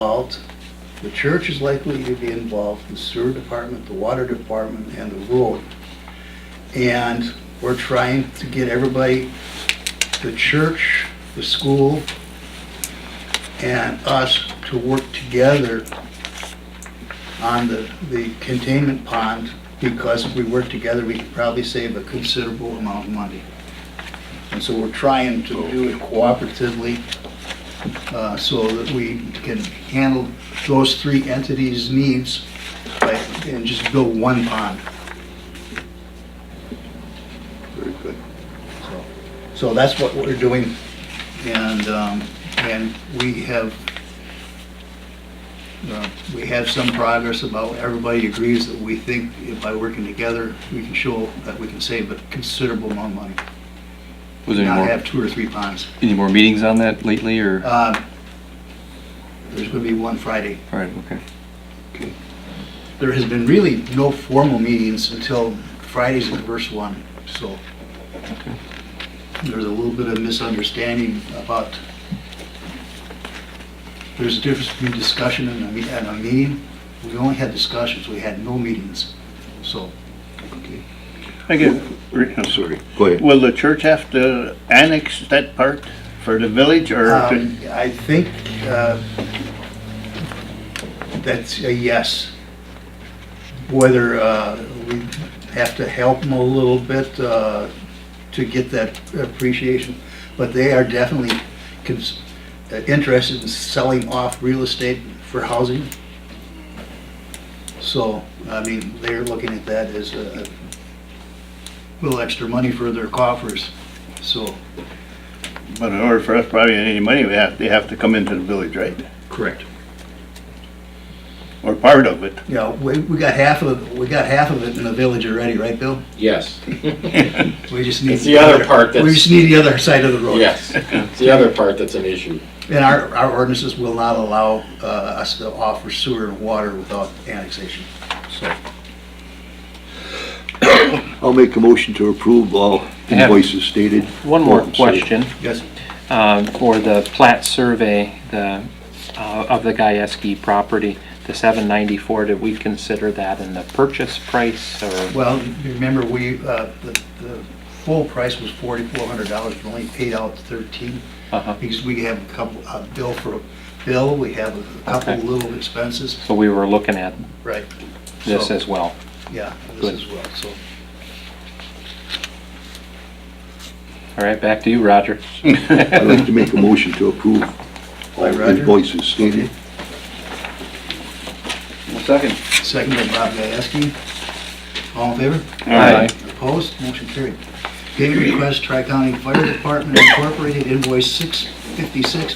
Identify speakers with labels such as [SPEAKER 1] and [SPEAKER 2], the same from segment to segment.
[SPEAKER 1] involved. The church is likely to be involved, the sewer department, the water department, and the road. And we're trying to get everybody, the church, the school, and us to work together on the containment pond, because if we work together, we could probably save a considerable amount of money. And so we're trying to do it cooperatively, so that we can handle those three entities' needs and just build one pond.
[SPEAKER 2] Very good.
[SPEAKER 1] So that's what we're doing, and we have some progress about, everybody agrees that we think if by working together, we can show that we can save a considerable amount of money.
[SPEAKER 3] Was there
[SPEAKER 1] Not
[SPEAKER 3] any more,
[SPEAKER 1] have 2 or 3 ponds.
[SPEAKER 3] any more meetings on that lately, or?
[SPEAKER 1] There's gonna be one Friday.
[SPEAKER 3] All right, okay.
[SPEAKER 1] There has been really no formal meetings until Friday's the first one, so
[SPEAKER 3] Okay.
[SPEAKER 1] there's a little bit of misunderstanding about, there's a difference between discussion and a meeting. We only had discussions, we had no meetings, so. Okay.
[SPEAKER 4] I get,
[SPEAKER 2] I'm sorry, go ahead.
[SPEAKER 4] will the church have to annex that part for the village, or?
[SPEAKER 1] I think that's a yes. Whether we have to help them a little bit to get that appreciation, but they are definitely interested in selling off real estate for housing. So, I mean, they're looking at that as a little extra money for their coffers, so.
[SPEAKER 4] But in order for us probably any money, they have to come into the village, right?
[SPEAKER 1] Correct.
[SPEAKER 4] Or part of it.
[SPEAKER 1] Yeah, we got half of it in the village already, right, Bill?
[SPEAKER 5] Yes,
[SPEAKER 1] We just need.
[SPEAKER 5] It's the other part
[SPEAKER 1] We
[SPEAKER 5] that's-
[SPEAKER 1] just need the other side of the road.
[SPEAKER 5] yes. It's the other part that's an issue.
[SPEAKER 1] And our ordinances will not allow us to offer sewer and water without annexation, so.
[SPEAKER 2] I'll make a motion to approve all
[SPEAKER 3] I have
[SPEAKER 2] invoices stated.
[SPEAKER 3] One more
[SPEAKER 2] Oh, sorry.
[SPEAKER 3] question.
[SPEAKER 1] Yes.
[SPEAKER 3] For the plat survey, of the Gieske property, the $794, did we consider that in the purchase price, or?
[SPEAKER 1] Well, remember, the full price was $4,400, we only paid out 13,
[SPEAKER 3] Uh-huh.
[SPEAKER 1] because we have a couple, bill for a bill, we have a couple
[SPEAKER 3] Okay.
[SPEAKER 1] little expenses.
[SPEAKER 3] So we were looking at
[SPEAKER 1] Right.
[SPEAKER 3] this
[SPEAKER 1] So,
[SPEAKER 3] as well.
[SPEAKER 1] yeah,
[SPEAKER 3] Good.
[SPEAKER 1] this as well, so.
[SPEAKER 3] All right, back to you, Roger.
[SPEAKER 2] I'd like to make a motion to approve all
[SPEAKER 1] By Roger?
[SPEAKER 2] invoices stated.
[SPEAKER 4] Second.
[SPEAKER 1] Second by Bob Gieske. All in favor?
[SPEAKER 3] Aye.
[SPEAKER 1] Opposed? Motion carried. Payment request, Tri-County Fire Department Incorporated, invoice 656,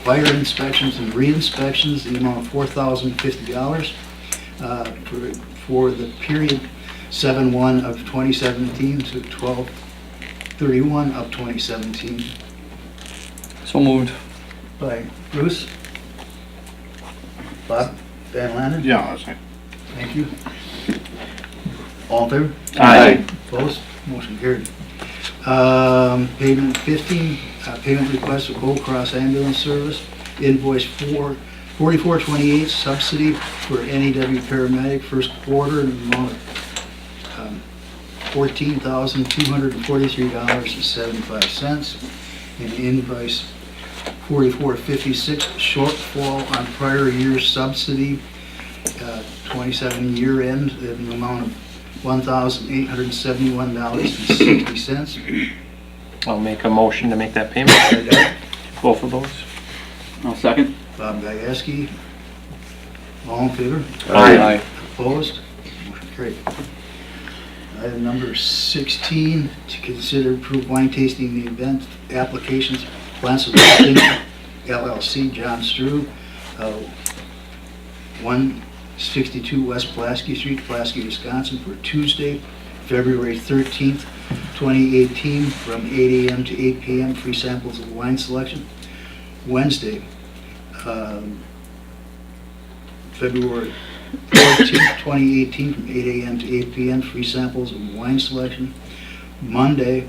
[SPEAKER 1] fire inspections and re-inspections, the amount of $4,050 for the period 7/1 of 2017 to 12/31 of 2017.
[SPEAKER 3] So moved.
[SPEAKER 1] By Bruce. Bob Van Lannen?
[SPEAKER 4] Yeah, I'll say.
[SPEAKER 1] Thank you. All in favor?
[SPEAKER 3] Aye.
[SPEAKER 1] Opposed? Motion carried. Payment 15, payment request for Gold Cross Ambulance Service, invoice 4428, subsidy for NEW paramedic, first quarter, in the amount of $14,243.75, and invoice 4456, shortfall on prior year's subsidy, 27 year end, in the amount of $1,871.60.
[SPEAKER 3] I'll make a motion to make that payment, both of those.
[SPEAKER 6] I'll second.
[SPEAKER 1] Bob Gieske. All in favor?
[SPEAKER 3] Aye.
[SPEAKER 1] Opposed? Motion carried. Item number 16, to consider approve wine tasting event applications, Plans of LLC, John Strew, 162 West Pulaski Street, Pulaski, Wisconsin, for Tuesday, February 13th, 2018, from 8 a.m. to 8 p.m., free samples of wine selection. Wednesday, February 14th, 2018, from 8 a.m. to 8 p.m., free samples of wine selection. Monday,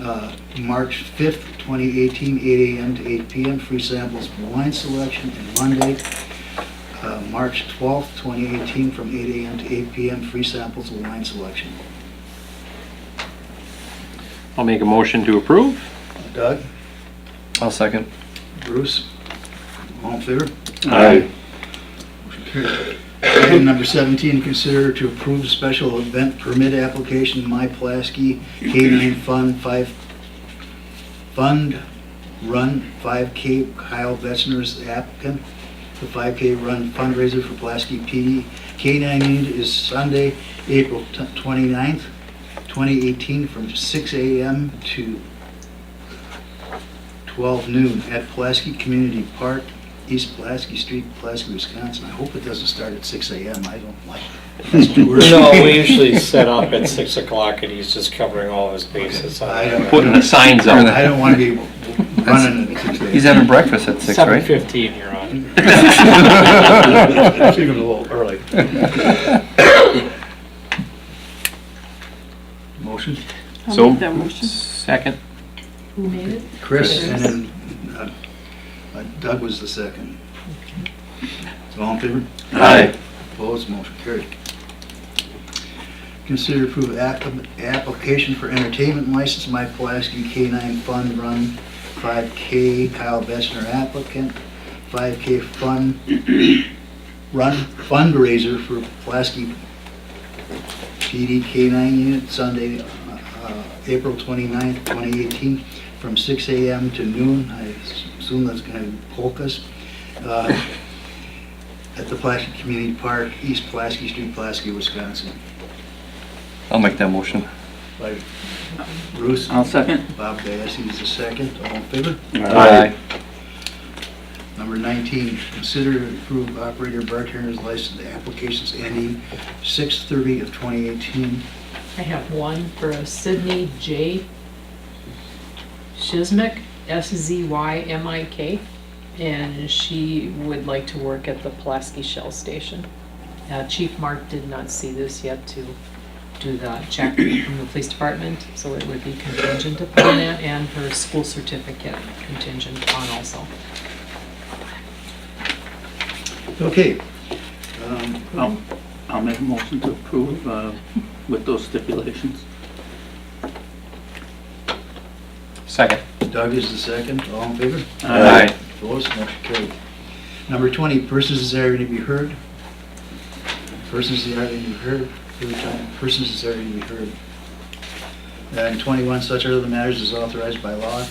[SPEAKER 1] March 5th, 2018, 8 a.m. to 8 p.m., free samples of wine selection. And Monday, March 12th, 2018, from 8 a.m. to 8 p.m., free samples of wine selection.
[SPEAKER 3] I'll make a motion to approve.
[SPEAKER 1] Doug?
[SPEAKER 6] I'll second.
[SPEAKER 1] Bruce? All in favor?
[SPEAKER 2] Aye.
[SPEAKER 1] Motion carried. Item number 17, consider to approve special event permit application, My Pulaski K-9 Fund Run 5K, Kyle Betzner's applicant. The 5K run fundraiser for Pulaski PD K-9 unit is Sunday, April 29th, 2018, from 6 a.m. to 12 noon at Pulaski Community Park, East Pulaski Street, Pulaski, Wisconsin. I hope it doesn't start at 6 a.m. I don't like it. That's too early.
[SPEAKER 7] No, we usually set up at 6 o'clock and he's just covering all his bases.
[SPEAKER 1] I don't-
[SPEAKER 3] Putting the signs up.
[SPEAKER 1] I don't want to be running at 6 a.m.
[SPEAKER 6] He's having breakfast at 6, right?
[SPEAKER 7] 7:15 you're on.
[SPEAKER 1] It's even a little early. Motion?
[SPEAKER 8] I'll
[SPEAKER 3] So,
[SPEAKER 8] make that motion.
[SPEAKER 3] second.
[SPEAKER 8] Who made it?
[SPEAKER 1] Chris, and then Doug was the second. So all in favor?
[SPEAKER 3] Aye.
[SPEAKER 1] Opposed, motion carried. Consider approve application for entertainment license, My Pulaski K-9 Fun Run 5K, Kyle Bessner applicant, 5K Fun Run fundraiser for Pulaski PD K-9 unit, Sunday, April 29th, 2018, from 6 a.m. to noon. I assume that's going to be polkas. At the Pulaski Community Park, East Pulaski Street, Pulaski, Wisconsin.
[SPEAKER 6] I'll make that motion.
[SPEAKER 1] By Bruce.
[SPEAKER 6] I'll second.
[SPEAKER 1] Bob Bassi is the second. All in favor?
[SPEAKER 6] Aye.
[SPEAKER 1] Number 19, consider to approve operator bartender's license applications ending 6/30 of 2018.
[SPEAKER 8] I have one for Sydney J. Shizmik, Szymik, and she would like to work at the Pulaski Shell Station. Chief Mark did not see this yet to do the check from the police department, so it would be contingent upon that, and her school certificate contingent upon also.
[SPEAKER 1] Okay.
[SPEAKER 6] I'll make a motion to approve with those stipulations.
[SPEAKER 3] Second.
[SPEAKER 1] Doug is the second. All in favor?
[SPEAKER 3] Aye.
[SPEAKER 1] Opposed, motion carried. Number 20, persons desiring to be heard. Persons desiring to be heard. Every time, persons desiring to be heard. And 21, such other matters as authorized by law.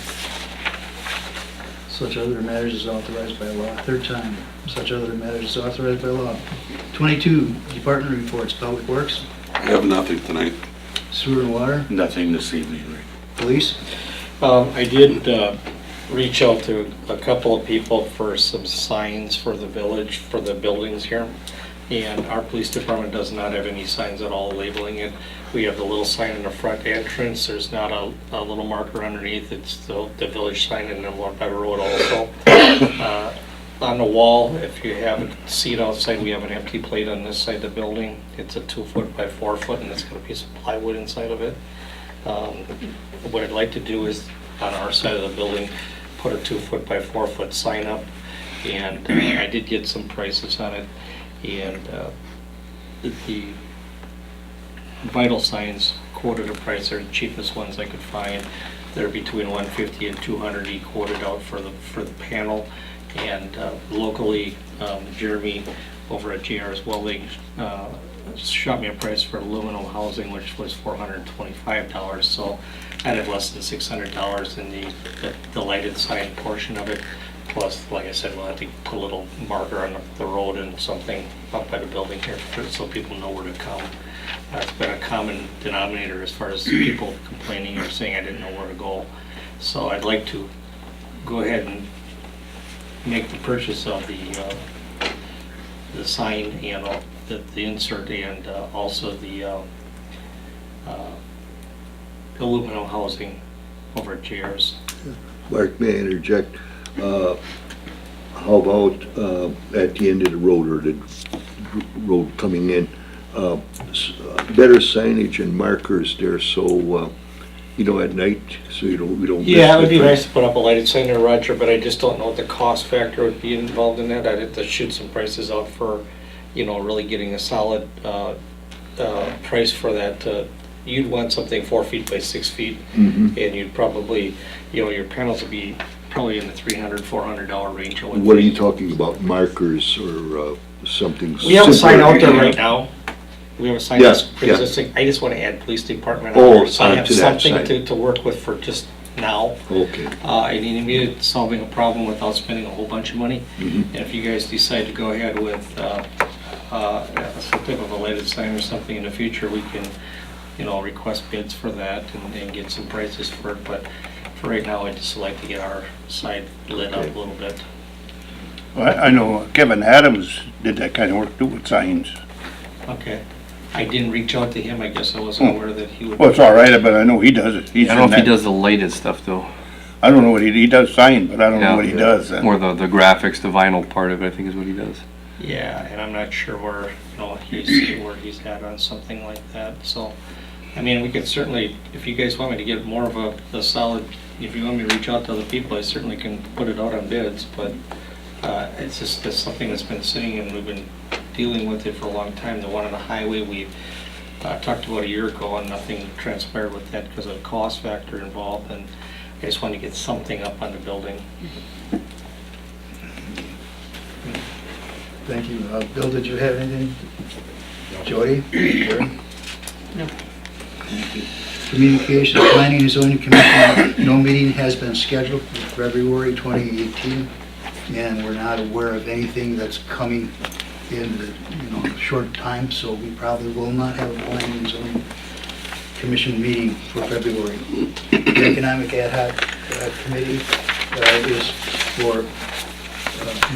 [SPEAKER 1] Such other matters as authorized by law. Third time, such other matters as authorized by law. 22, department reports, Public Works,
[SPEAKER 2] I have nothing tonight.
[SPEAKER 1] Sewer and Water,
[SPEAKER 2] Nothing this evening, Rick.
[SPEAKER 1] Police.
[SPEAKER 7] I did reach out to a couple of people for some signs for the village, for the buildings here. And our police department does not have any signs at all labeling it. We have the little sign in the front entrance. There's not a little marker underneath. It's the village sign in the One Better Road also. On the wall, if you haven't seen outside, we have an empty plate on this side of the building. It's a 2 foot by 4 foot, and it's got a piece of plywood inside of it. What I'd like to do is, on our side of the building, put a 2 foot by 4 foot sign up. And I did get some prices on it. And the vital signs quoted a price, they're the cheapest ones I could find. They're between $150 and $200 each quoted out for the panel. And locally, Jeremy over at JR's Welding shot me a price for aluminum housing, which was $425. So I'd have less than $600 in the lighted sign portion of it. Plus, like I said, we'll have to put a little marker on the road and something up by the building here so people know where to come. It's been a common denominator as far as people complaining or saying I didn't know where to go. So I'd like to go ahead and make the purchase of the sign and the insert and also the aluminum housing over at JR's.
[SPEAKER 2] Mark, may I interject? How about at the end of the road or the road coming in, better signage and markers there so at night, so we don't miss
[SPEAKER 7] Yeah, it would be
[SPEAKER 2] the
[SPEAKER 7] nice to put up a lighted sign there, Roger, but I just don't know what the cost factor would be involved in that. I'd have to shoot some prices out for, really getting a solid, price for that. You'd want something 4 feet by 6 feet,
[SPEAKER 2] Mhm.
[SPEAKER 7] and you'd probably, your panels would be probably in the $300, $400 range. I would
[SPEAKER 2] What are you
[SPEAKER 7] think.
[SPEAKER 2] talking about, markers or something?
[SPEAKER 7] We have a sign
[SPEAKER 2] simpler?
[SPEAKER 7] out there right now. We have a sign
[SPEAKER 2] Yeah,
[SPEAKER 7] that's
[SPEAKER 2] yeah.
[SPEAKER 7] existing. I just want to add police department
[SPEAKER 2] Oh,
[SPEAKER 7] on there, so I have
[SPEAKER 2] onto that
[SPEAKER 7] something
[SPEAKER 2] sign.
[SPEAKER 7] to work with for just now.
[SPEAKER 2] Okay.
[SPEAKER 7] I needed solving a problem without spending a whole bunch of money.
[SPEAKER 2] Mhm.
[SPEAKER 7] And if you guys decide to go ahead with some type of a lighted sign or something in the future, we can, request bids for that and get some prices for it. But for right now, I'd just like to get our side lit up a little bit.
[SPEAKER 4] I know Kevin Adams did that kind of work too with signs.
[SPEAKER 7] Okay. I didn't reach out to him. I guess I wasn't aware that he would.
[SPEAKER 4] Well, it's all right, but I know he does it. He's
[SPEAKER 9] I don't know
[SPEAKER 4] in
[SPEAKER 9] if he
[SPEAKER 4] that-
[SPEAKER 9] does the lighted stuff though.
[SPEAKER 4] I don't know what he does sign, but I don't know
[SPEAKER 9] Yeah.
[SPEAKER 4] what he does.
[SPEAKER 9] More the graphics, the vinyl part of it, I think is what he does.
[SPEAKER 7] Yeah, and I'm not sure where, where he's at on something like that, so, we could certainly, if you guys want me to get more of a solid, if you want me to reach out to other people, I certainly can put it out on bids, but, it's something that's been sitting and we've been dealing with it for a long time. The one on the highway, we, talked about a year ago and nothing transpired with that because of the cost factor involved, and I just wanted to get something up on the building.
[SPEAKER 1] Thank you. Bill, did you have anything? Jody? Karen?
[SPEAKER 8] No.
[SPEAKER 1] Communications, Planning and Zoning Commission, no meeting has been scheduled for February 2018, and we're not aware of anything that's coming in the, short time, so we probably will not have a Planning and Zoning Commission meeting for February. The Economic Ad Hoc Committee is for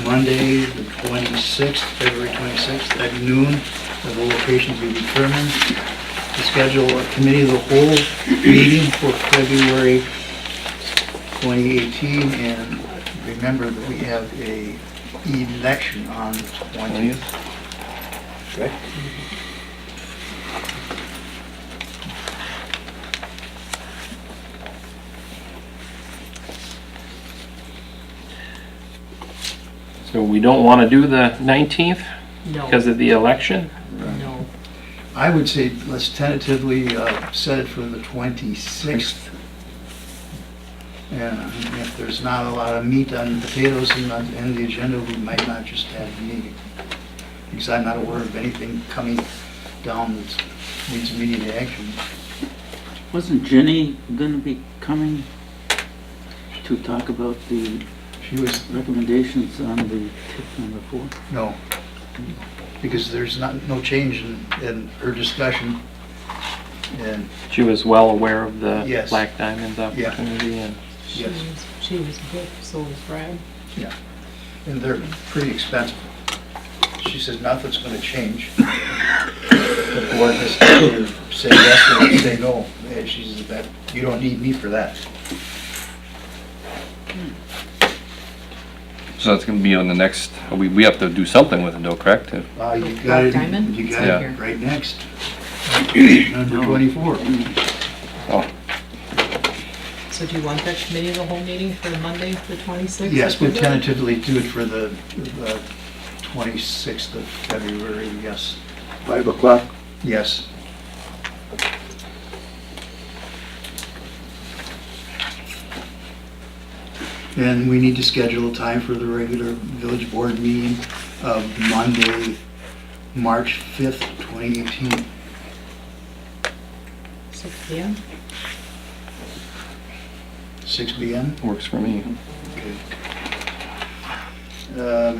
[SPEAKER 1] Monday, the 26th, February 26th at noon. The location to be determined. To schedule a committee of the whole meeting for February 2018, and remember that we have a election on the 20th. Correct?
[SPEAKER 3] So we don't want to do the 19th
[SPEAKER 8] No,
[SPEAKER 3] because of the election?
[SPEAKER 8] no.
[SPEAKER 1] I would say let's tentatively set it for the 26th. And if there's not a lot of meat on potatoes in the agenda, we might not just have a meeting. Because I'm not aware of anything coming down that needs immediate action.
[SPEAKER 6] Wasn't Jenny gonna be coming to talk about the
[SPEAKER 1] She was,
[SPEAKER 6] recommendations on the tip number 4?
[SPEAKER 1] no, because there's no change in her discussion. And
[SPEAKER 3] She was well aware of the
[SPEAKER 1] Yes.
[SPEAKER 3] Black Diamond
[SPEAKER 1] Yeah.
[SPEAKER 3] opportunity and
[SPEAKER 8] She was good, so was Brad.
[SPEAKER 1] and they're pretty expensive. She says nothing's gonna change. The board has to either say yes or say no. And she says that, you don't need me for that.
[SPEAKER 9] So that's gonna be on the next, we have to do something with it though, correct?
[SPEAKER 1] You
[SPEAKER 8] Black
[SPEAKER 1] got it,
[SPEAKER 8] Diamond?
[SPEAKER 1] you got
[SPEAKER 9] Yeah.
[SPEAKER 1] it right next. Number 24.
[SPEAKER 9] Oh,
[SPEAKER 8] So do you want that committee of the whole meeting for Monday, the 26th?
[SPEAKER 1] Yes, we'll tentatively do it for the 26th of February, yes.
[SPEAKER 2] 5 o'clock?
[SPEAKER 1] Yes. And we need to schedule a time for the regular village board meeting of Monday, March 5th, 2018.
[SPEAKER 8] 6 p.m.?
[SPEAKER 1] 6 p.m.
[SPEAKER 9] works for me.
[SPEAKER 1] Okay.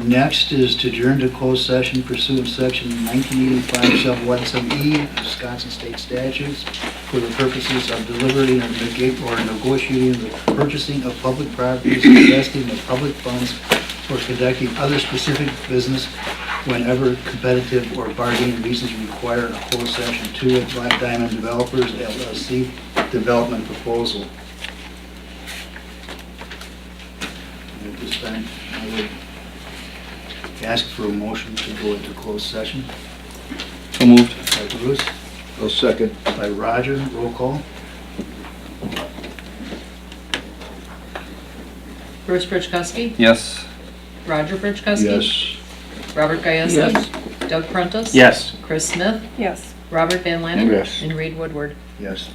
[SPEAKER 1] Next is to adjourn to closed session pursuant to section 1985 sub 1 sub E of Wisconsin State Statutes for the purposes of deliberating or negotiating the purchasing of public properties, investing of public funds, or conducting other specific business whenever competitive or bargaining reasons require a closed session. 2 at Black Diamond Developers LLC development proposal. At this time, I would ask for a motion to go into closed session
[SPEAKER 9] So moved.
[SPEAKER 1] by Bruce,
[SPEAKER 2] I'll second.
[SPEAKER 1] by Roger, roll call.
[SPEAKER 8] Bruce Pritchkowski,
[SPEAKER 9] Yes.
[SPEAKER 8] Roger Pritchkowski.
[SPEAKER 2] Yes.
[SPEAKER 8] Robert Gieske.
[SPEAKER 6] Yes.
[SPEAKER 8] Doug Pruntus.
[SPEAKER 3] Yes.
[SPEAKER 8] Chris Smith,
[SPEAKER 10] Yes.
[SPEAKER 8] Robert Van Lanner.
[SPEAKER 4] Yes.
[SPEAKER 8] And Reed Woodward.
[SPEAKER 1] Yes.